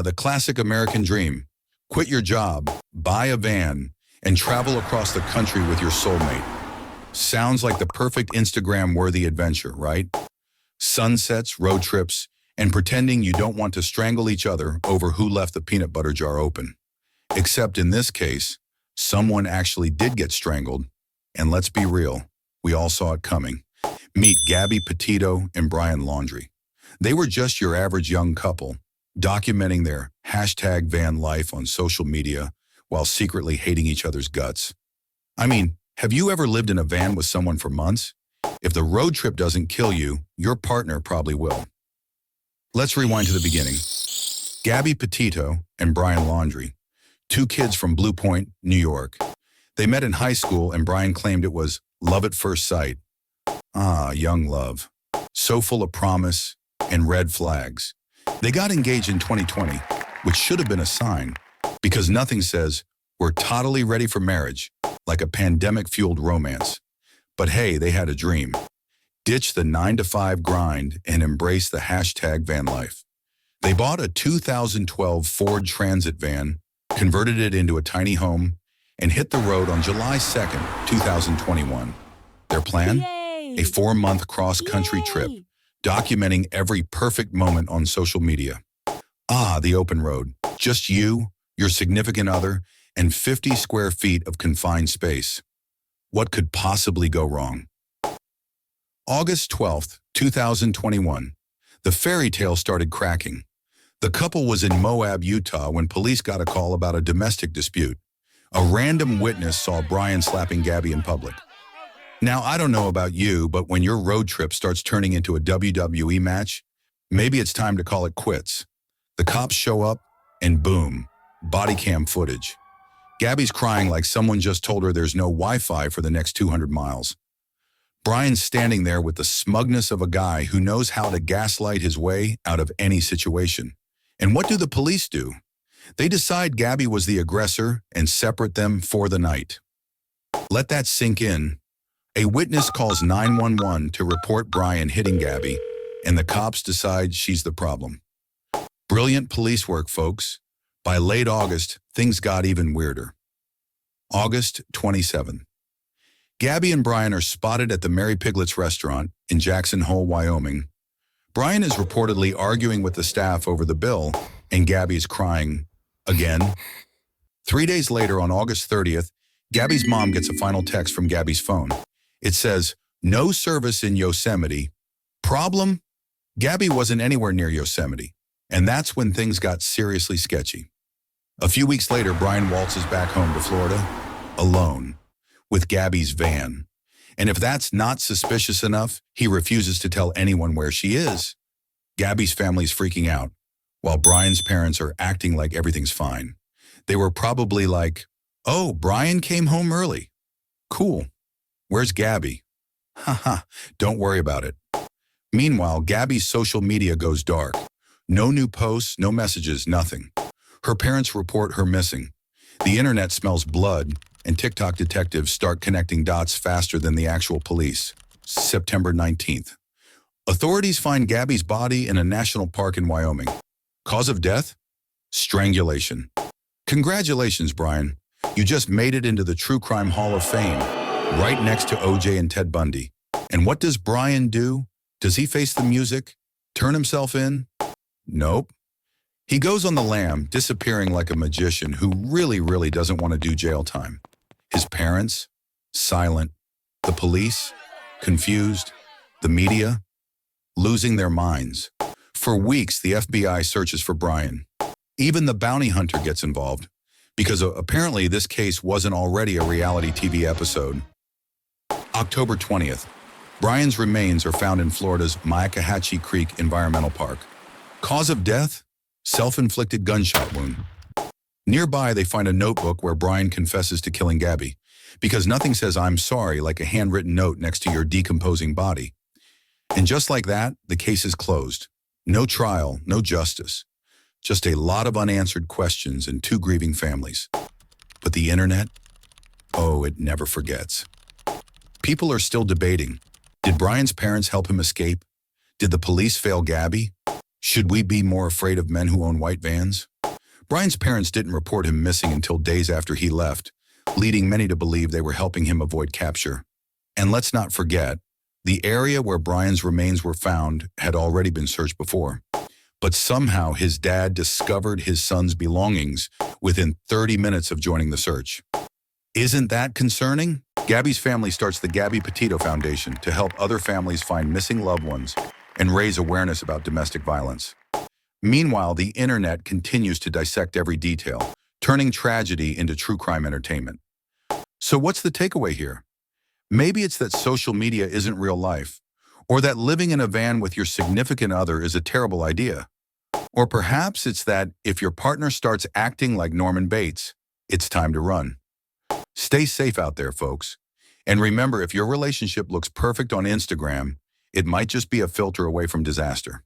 The classic American dream. Quit your job, buy a van, and travel across the country with your soulmate. Sounds like the perfect Instagram-worthy adventure, right? Sunsets, road trips, and pretending you don't want to strangle each other over who left the peanut butter jar open. Except in this case, someone actually did get strangled, and let's be real, we all saw it coming. Meet Gabby Petito and Brian Laundrie. They were just your average young couple, documenting their #van life on social media while secretly hating each other's guts. I mean, have you ever lived in a van with someone for months? If the road trip doesn't kill you, your partner probably will. Let's rewind to the beginning. Gabby Petito and Brian Laundrie, two kids from Blue Point, New York. They met in high school and Brian claimed it was love at first sight. Young love. So full of promise and red flags. They got engaged in 2020, which should have been a sign, because nothing says we're totally ready for marriage like a pandemic-fueled romance. But hey, they had a dream. Ditch the 9-to-5 grind and embrace the #van life. They bought a 2012 Ford Transit van, converted it into a tiny home, and hit the road on July 2nd, 2021. Their plan? Yay! A 4-month cross-country trip, documenting every perfect moment on social media. The open road. Just you, your significant other, and 50 square feet of confined space. What could possibly go wrong? August 12th, 2021. The fairy tale started cracking. The couple was in Moab, Utah when police got a call about a domestic dispute. A random witness saw Brian slapping Gabby in public. Now, I don't know about you, but when your road trip starts turning into a WWE match, maybe it's time to call it quits. The cops show up, and boom, body cam footage. Gabby's crying like someone just told her there's no Wi-Fi for the next 200 miles. Brian's standing there with the smugness of a guy who knows how to gaslight his way out of any situation. And what do the police do? They decide Gabby was the aggressor and separate them for the night. Let that sink in. A witness calls 911 to report Brian hitting Gabby, and the cops decide she's the problem. Brilliant police work, folks. By late August, things got even weirder. August 27th. Gabby and Brian are spotted at the Mary Piglet's restaurant in Jackson Hole, Wyoming. Brian is reportedly arguing with the staff over the bill, and Gabby's crying again. 3 days later, on August 30th, Gabby's mom gets a final text from Gabby's phone. It says, "No service in Yosemite." Problem? Gabby wasn't anywhere near Yosemite, and that's when things got seriously sketchy. A few weeks later, Brian waltzes back home to Florida, alone, with Gabby's van. And if that's not suspicious enough, he refuses to tell anyone where she is. Gabby's family's freaking out, while Brian's parents are acting like everything's fine. They were probably like, "Oh, Brian came home early. Cool. Where's Gabby? Haha, don't worry about it." Meanwhile, Gabby's social media goes dark. No new posts, no messages, nothing. Her parents report her missing. The internet smells blood, and TikTok detectives start connecting dots faster than the actual police. September 19th. Authorities find Gabby's body in a national park in Wyoming. Cause of death? Strangulation. Congratulations, Brian. You just made it into the True Crime Hall of Fame, right next to OJ and Ted Bundy. And what does Brian do? Does he face the music? Turn himself in? Nope. He goes on the lam, disappearing like a magician who really doesn't want to do jail time. His parents? Silent. The police? Confused. The media? Losing their minds. For weeks, the FBI searches for Brian. Even the bounty hunter gets involved, because apparently this case wasn't already a reality TV episode. October 20th. Brian's remains are found in Florida's Myakkahatchee Creek Environmental Park. Cause of death? Self-inflicted gunshot wound. Nearby, they find a notebook where Brian confesses to killing Gabby, because nothing says "I'm sorry" like a handwritten note next to your decomposing body. And just like that, the case is closed. No trial, no justice. Just a lot of unanswered questions and 2 grieving families. But the internet? Oh, it never forgets. People are still debating. Did Brian's parents help him escape? Did the police fail Gabby? Should we be more afraid of men who own white vans? Brian's parents didn't report him missing until days after he left, leading many to believe they were helping him avoid capture. And let's not forget, the area where Brian's remains were found had already been searched before. But somehow his dad discovered his son's belongings within 30 minutes of joining the search. Isn't that concerning? Gabby's family starts the Gabby Petito Foundation to help other families find missing loved ones and raise awareness about domestic violence. Meanwhile, the internet continues to dissect every detail, turning tragedy into true crime entertainment. So what's the takeaway here? Maybe it's that social media isn't real life, or that living in a van with your significant other is a terrible idea. Or perhaps it's that if your partner starts acting like Norman Bates, it's time to run. Stay safe out there, folks. And remember, if your relationship looks perfect on Instagram, it might just be a filter away from disaster.